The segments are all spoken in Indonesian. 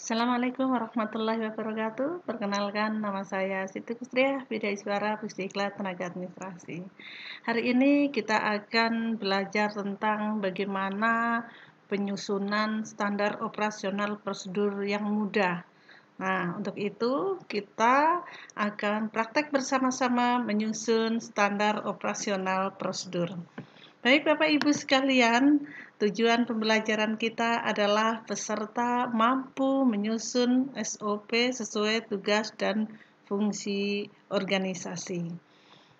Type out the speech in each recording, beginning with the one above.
Assalamualaikum warahmatullahi wabarakatuh. Perkenalkan, nama saya Siti Kustriah, Bidaiswara Pusdiklat Tenaga Administrasi. Hari ini kita akan belajar tentang bagaimana penyusunan standar operasional prosedur yang mudah. Nah, untuk itu kita akan praktek bersama-sama menyusun standar operasional prosedur. Baik Bapak Ibu sekalian, tujuan pembelajaran kita adalah peserta mampu menyusun SOP sesuai tugas dan fungsi organisasi.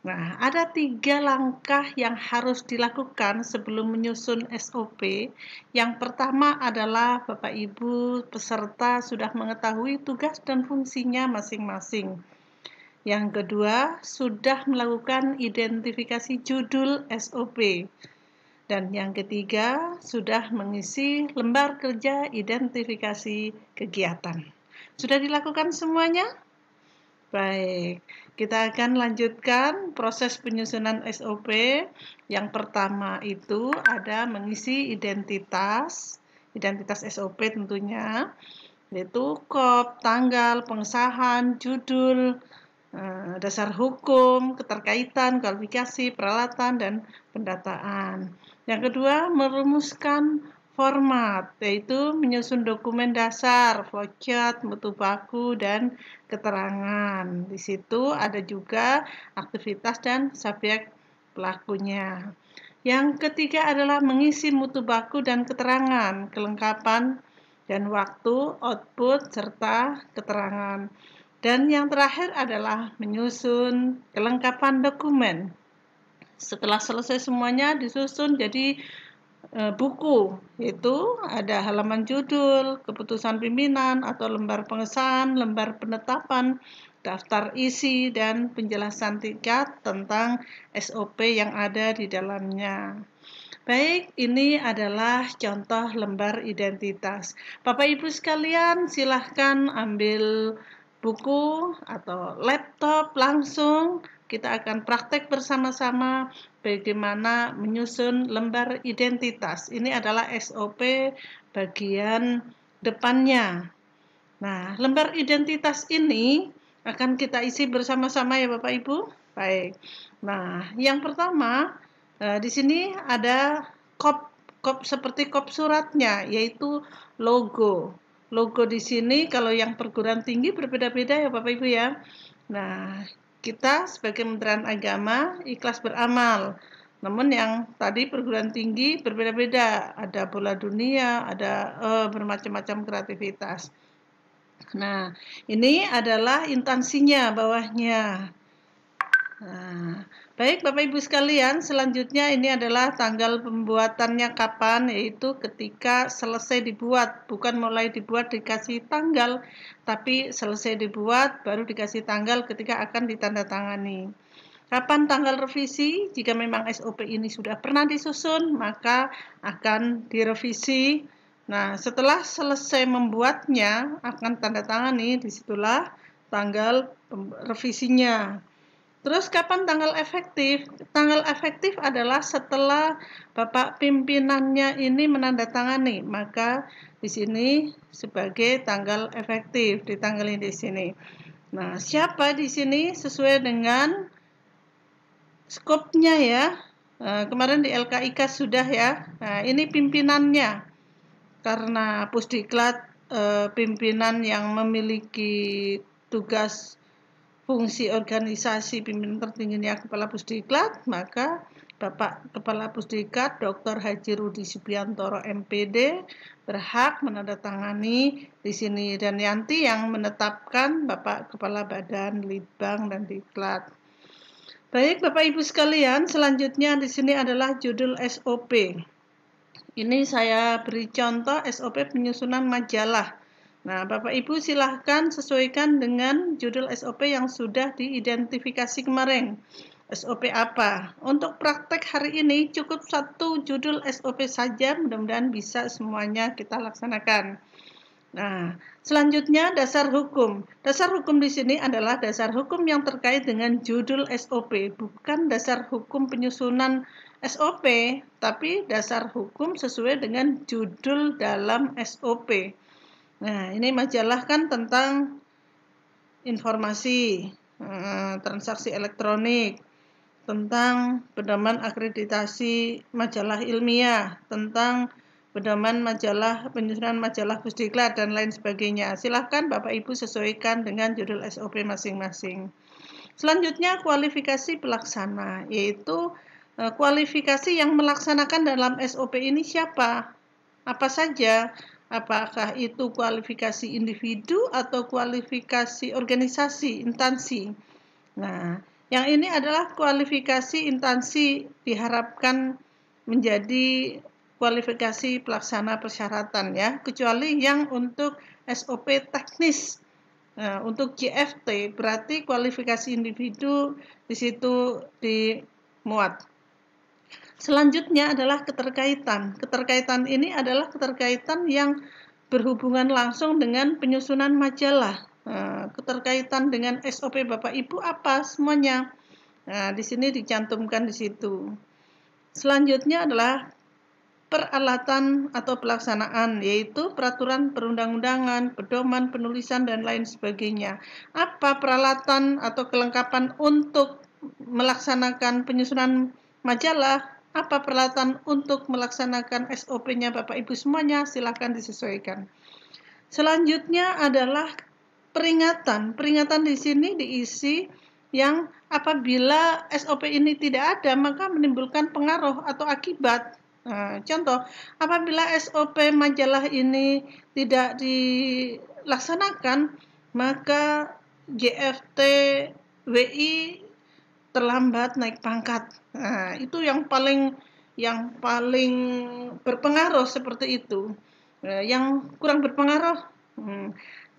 Nah, ada 3 langkah yang harus dilakukan sebelum menyusun SOP. Yang pertama adalah Bapak Ibu peserta sudah mengetahui tugas dan fungsinya masing-masing. Yang kedua, sudah melakukan identifikasi judul SOP. Dan yang ketiga, sudah mengisi lembar kerja identifikasi kegiatan. Sudah dilakukan semuanya? Baik, kita akan lanjutkan proses penyusunan SOP. Yang pertama itu ada mengisi identitas SOP tentunya, yaitu kop, tanggal, pengesahan, judul, dasar hukum, keterkaitan, kualifikasi, peralatan, dan pendataan. Yang kedua, merumuskan format, yaitu menyusun dokumen dasar, flowchart, mutu baku, dan keterangan. Di situ ada juga aktivitas dan subjek pelakunya. Yang ketiga adalah mengisi mutu baku dan keterangan, kelengkapan dan waktu, output, serta keterangan. Dan yang terakhir adalah menyusun kelengkapan dokumen. Setelah selesai semuanya disusun jadi buku, yaitu ada halaman judul, keputusan pimpinan atau lembar pengesahan, lembar penetapan, daftar isi, dan penjelasan tingkat tentang SOP yang ada di dalamnya. Baik, ini adalah contoh lembar identitas. Bapak Ibu sekalian, silahkan ambil buku atau laptop langsung. Kita akan praktek bersama-sama bagaimana menyusun lembar identitas. Ini adalah SOP bagian depannya. Nah, lembar identitas ini akan kita isi bersama-sama ya Bapak Ibu. Baik. Nah, yang pertama di sini ada kop seperti kop suratnya, yaitu logo. Logo di sini kalau yang perguruan tinggi berbeda-beda ya Bapak Ibu ya. Nah, kita sebagai Kementerian Agama ikhlas beramal. Namun yang tadi perguruan tinggi berbeda-beda, ada bola dunia, ada bermacam-macam kreativitas. Nah, ini adalah instansinya bawahnya. Nah, baik Bapak Ibu sekalian, selanjutnya ini adalah tanggal pembuatannya kapan, yaitu ketika selesai dibuat, bukan mulai dibuat dikasih tanggal, tapi selesai dibuat baru dikasih tanggal ketika akan ditandatangani. Kapan tanggal revisi? Jika memang SOP ini sudah pernah disusun, maka akan direvisi. Nah, setelah selesai membuatnya, akan tandatangani, disitulah tanggal revisinya. Terus kapan tanggal efektif? Tanggal efektif adalah setelah Bapak pimpinannya ini menandatangani, maka di sini sebagai tanggal efektif, ditanggalin di sini. Nah, siapa di sini sesuai dengan skopnya ya? Kemarin di LKIK sudah ya. Nah, ini pimpinannya. Karena Pusdiklat pimpinan yang memiliki tugas fungsi organisasi pimpinan tertingginya Kepala Pusdiklat, maka Bapak Kepala Pusdiklat Dr. Haji Rudi Subiantoro MPD berhak menandatangani di sini, dan nanti yang menetapkan Bapak Kepala Badan Litbang dan Diklat. Baik Bapak Ibu sekalian, selanjutnya di sini adalah judul SOP. Ini saya beri contoh SOP penyusunan majalah. Nah, Bapak Ibu silahkan sesuaikan dengan judul SOP yang sudah diidentifikasi kemarin. SOP apa? Untuk praktek hari ini cukup satu judul SOP saja, mudah-mudahan bisa semuanya kita laksanakan. Nah, selanjutnya dasar hukum. Dasar hukum di sini adalah dasar hukum yang terkait dengan judul SOP, bukan dasar hukum penyusunan SOP, tapi dasar hukum sesuai dengan judul dalam SOP. Nah, ini majalah kan tentang informasi, transaksi elektronik, tentang pedoman akreditasi majalah ilmiah, tentang pedoman majalah penyusunan majalah Pusdiklat dan lain sebagainya. Silahkan Bapak Ibu sesuaikan dengan judul SOP masing-masing. Selanjutnya kualifikasi pelaksana, yaitu kualifikasi yang melaksanakan dalam SOP ini siapa? Apa saja? Apakah itu kualifikasi individu atau kualifikasi organisasi, instansi? Nah, yang ini adalah kualifikasi instansi diharapkan menjadi kualifikasi pelaksana persyaratan ya, kecuali yang untuk SOP teknis. Nah, untuk JFT berarti kualifikasi individu di situ dimuat. Selanjutnya adalah keterkaitan. Keterkaitan ini adalah keterkaitan yang berhubungan langsung dengan penyusunan majalah. Nah, keterkaitan dengan SOP Bapak Ibu apa semuanya? Nah, di sini dicantumkan di situ. Selanjutnya adalah peralatan atau pelaksanaan, yaitu peraturan perundang-undangan, pedoman penulisan, dan lain sebagainya. Apa peralatan atau kelengkapan untuk melaksanakan penyusunan majalah? Apa peralatan untuk melaksanakan SOP-nya Bapak Ibu semuanya? Silakan disesuaikan. Selanjutnya adalah peringatan. Peringatan di sini diisi yang apabila SOP ini tidak ada, maka menimbulkan pengaruh atau akibat. Nah, contoh, apabila SOP majalah ini tidak dilaksanakan, maka JFT WI terlambat naik pangkat. Nah, itu yang paling berpengaruh seperti itu. Yang kurang berpengaruh,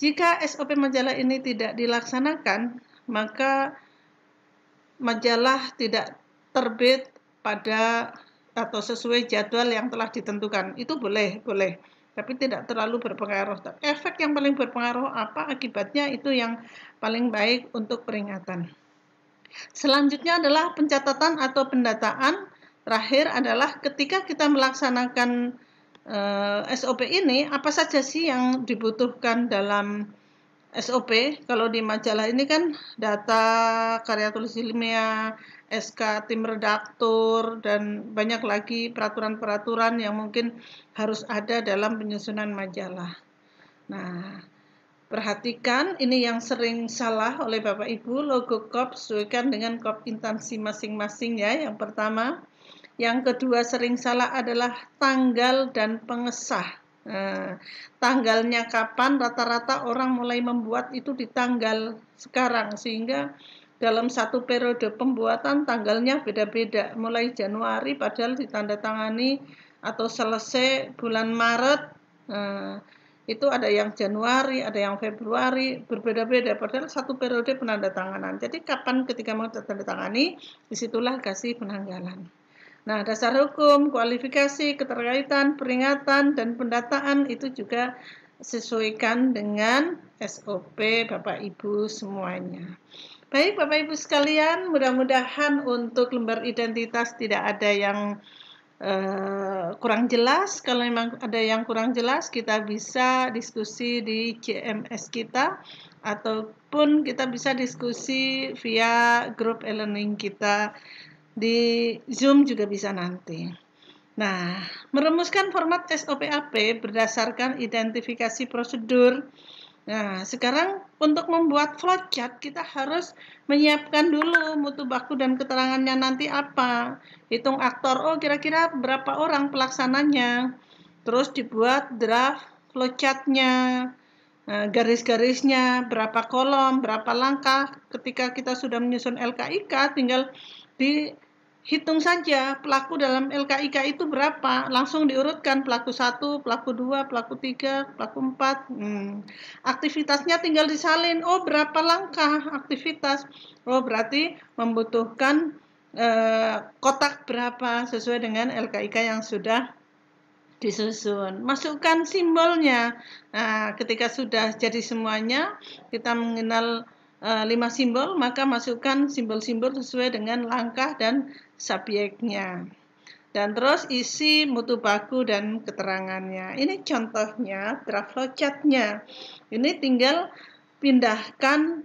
jika SOP majalah ini tidak dilaksanakan, maka majalah tidak terbit pada atau sesuai jadwal yang telah ditentukan. Itu boleh, tapi tidak terlalu berpengaruh. Efek yang paling berpengaruh apa akibatnya, itu yang paling baik untuk peringatan. Selanjutnya adalah pencatatan atau pendataan. Terakhir adalah ketika kita melaksanakan SOP ini, apa saja sih yang dibutuhkan dalam SOP? Kalau di majalah ini kan data, karya tulis ilmiah, SK tim redaktur, dan banyak lagi peraturan-peraturan yang mungkin harus ada dalam penyusunan majalah. Nah, perhatikan ini yang sering salah oleh Bapak Ibu, logo KOP sesuaikan dengan KOP instansi masing-masing ya, yang pertama. Yang kedua sering salah adalah tanggal dan pengesah. Tanggalnya kapan, rata-rata orang mulai membuat itu di tanggal sekarang, sehingga dalam satu periode pembuatan tanggalnya beda-beda, mulai Januari padahal ditandatangani atau selesai bulan Maret. Itu ada yang Januari, ada yang Februari, berbeda-beda padahal satu periode penandatanganan. Jadi kapan ketika mau ditandatangani, disitulah kasih penanggalan. Nah, dasar hukum, kualifikasi, keterkaitan, peringatan, dan pendataan itu juga sesuaikan dengan SOP Bapak Ibu semuanya. Baik Bapak Ibu sekalian, mudah-mudahan untuk lembar identitas tidak ada yang kurang jelas. Kalau memang ada yang kurang jelas, kita bisa diskusi di JMS kita, ataupun kita bisa diskusi via grup e-learning kita di Zoom juga bisa nanti. Nah, merumuskan format SOP-AP berdasarkan identifikasi prosedur. Nah, sekarang untuk membuat flowchart kita harus menyiapkan dulu mutu baku dan keterangannya nanti apa. Hitung aktor, oh kira-kira berapa orang pelaksananya. Terus dibuat draft flowchartnya, garis-garisnya, berapa kolom, berapa langkah. Ketika kita sudah menyusun LKIK, tinggal dihitung saja pelaku dalam LKIK itu berapa, langsung diurutkan pelaku 1, pelaku 2, pelaku 3, pelaku 4. Aktivitasnya tinggal disalin, oh berapa langkah aktivitas, oh berarti membutuhkan kotak berapa sesuai dengan LKIK yang sudah disusun. Masukkan simbolnya. Nah, ketika sudah jadi semuanya, kita mengenal 5 simbol, maka masukkan simbol-simbol sesuai dengan langkah dan subjeknya. dan terus isi mutu baku dan keterangannya. Ini contohnya draft flowchart-nya. Ini tinggal pindahkan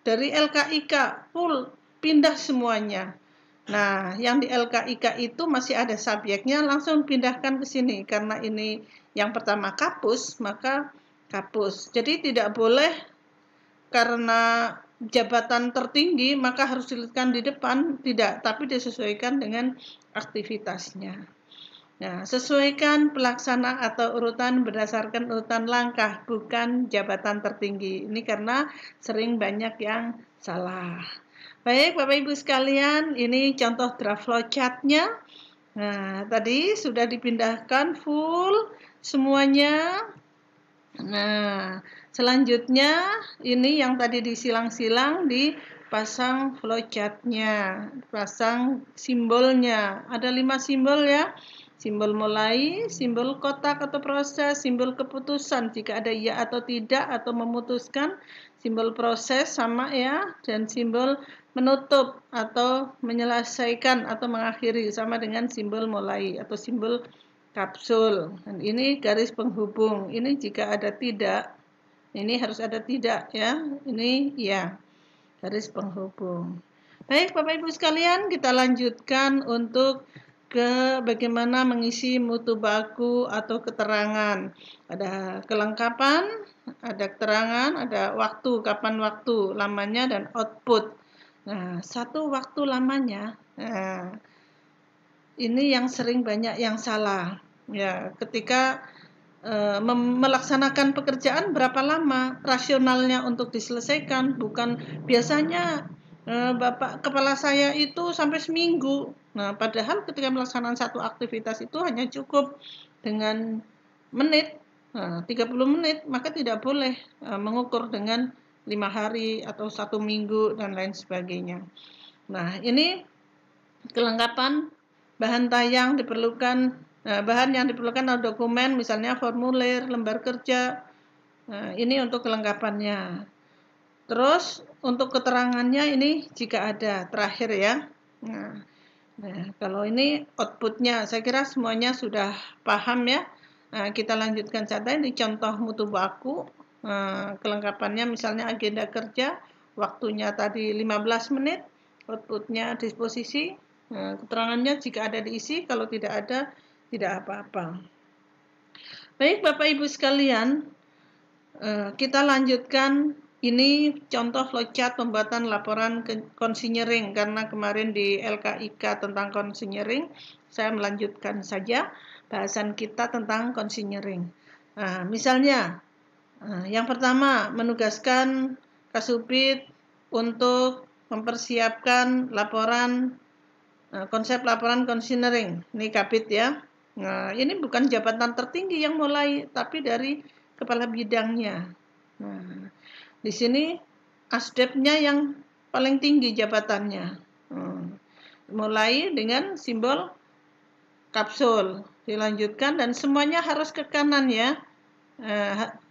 dari LKIK full, pindah semuanya. Nah, yang di LKIK itu masih ada subjeknya, langsung pindahkan ke sini. Karena ini yang pertama kapus, maka kapus. Jadi tidak boleh karena jabatan tertinggi maka harus dilihatkan di depan, tidak, tapi disesuaikan dengan aktivitasnya. Nah, sesuaikan pelaksana atau urutan berdasarkan urutan langkah, bukan jabatan tertinggi. Ini karena sering banyak yang salah. Baik, Bapak Ibu sekalian, ini contoh draft flowchart-nya. Nah, tadi sudah dipindahkan full semuanya. Nah, selanjutnya ini yang tadi disilang-silang dipasang flowchart-nya, pasang simbolnya. Ada 5 simbol ya. Simbol mulai, simbol kotak atau proses, simbol keputusan jika ada iya atau tidak atau memutuskan, simbol proses sama ya, dan simbol menutup atau menyelesaikan atau mengakhiri sama dengan simbol mulai atau simbol kapsul. Dan ini garis penghubung. Ini jika ada tidak, ini harus ada tidak ya. Ini ya, garis penghubung. Baik, Bapak Ibu sekalian, kita lanjutkan untuk ke bagaimana mengisi mutu baku atau keterangan. Ada kelengkapan, ada keterangan, ada waktu, kapan waktu, lamanya, dan output. Nah, satu waktu lamanya, nah, ini yang sering banyak yang salah. Ya, ketika melaksanakan pekerjaan berapa lama rasionalnya untuk diselesaikan, bukan biasanya Bapak kepala saya itu sampai seminggu. Nah, padahal ketika melaksanakan satu aktivitas itu hanya cukup dengan menit, 30 menit, maka tidak boleh mengukur dengan 5 hari atau 1 minggu dan lain sebagainya. Nah, ini kelengkapan bahan tayang diperlukan. Nah, bahan yang diperlukan adalah dokumen, misalnya formulir, lembar kerja. Nah, ini untuk kelengkapannya. Terus untuk keterangannya ini jika ada, terakhir ya. Nah, kalau ini outputnya, saya kira semuanya sudah paham ya. Nah, kita lanjutkan saja, ini contoh mutu baku. Kelengkapannya misalnya agenda kerja, waktunya tadi 15 menit, outputnya disposisi. Keterangannya jika ada diisi, kalau tidak ada, tidak apa-apa. Baik, Bapak Ibu sekalian, kita lanjutkan. Ini contoh flowchart pembuatan laporan konsinyering, karena kemarin di LKIK tentang konsinyering, saya melanjutkan saja bahasan kita tentang konsinyering. Misalnya, yang pertama, menugaskan Kasubit untuk mempersiapkan laporan, konsep laporan konsinyering. Ini Kabit ya. Nah, ini bukan jabatan tertinggi yang mulai, tapi dari kepala bidangnya. Nah, di sini asdepnya yang paling tinggi jabatannya. Mulai dengan simbol kapsul, dilanjutkan dan semuanya harus ke kanan ya.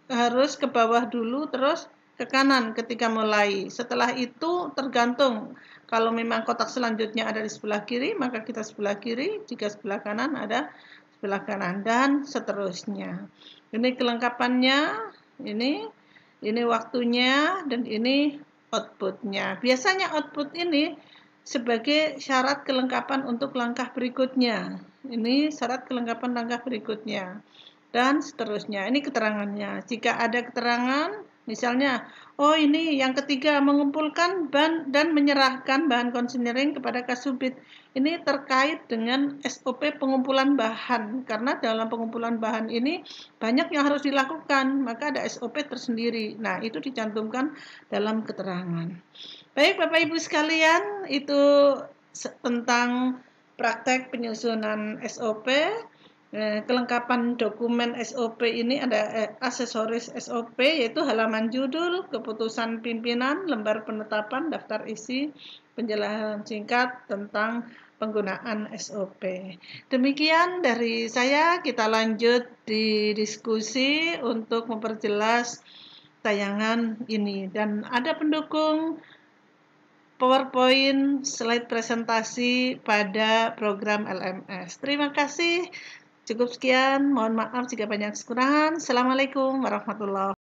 Harus ke bawah dulu terus ke kanan ketika mulai. Setelah itu tergantung, kalau memang kotak selanjutnya ada di sebelah kiri, maka kita sebelah kiri, jika sebelah kanan ada sebelah kanan, dan seterusnya. Ini kelengkapannya, ini waktunya, dan ini outputnya. Biasanya output ini sebagai syarat kelengkapan untuk langkah berikutnya. Ini syarat kelengkapan langkah berikutnya, dan seterusnya. Ini keterangannya. Jika ada keterangan, misalnya, oh ini yang ketiga, mengumpulkan dan menyerahkan bahan konsinyering kepada Kasubit. Ini terkait dengan SOP pengumpulan bahan, karena dalam pengumpulan bahan ini banyak yang harus dilakukan, maka ada SOP tersendiri. Nah, itu dicantumkan dalam keterangan. Baik, Bapak Ibu sekalian, itu tentang praktek penyusunan SOP. Kelengkapan dokumen SOP ini ada aksesoris SOP, yaitu halaman judul, keputusan pimpinan, lembar penetapan, daftar isi, penjelasan singkat tentang penggunaan SOP. Demikian dari saya, kita lanjut di diskusi untuk memperjelas tayangan ini. Dan ada pendukung PowerPoint slide presentasi pada program LMS. Terima kasih. Cukup sekian. Mohon maaf jika banyak kekurangan. Assalamualaikum warahmatullahi wabarakatuh.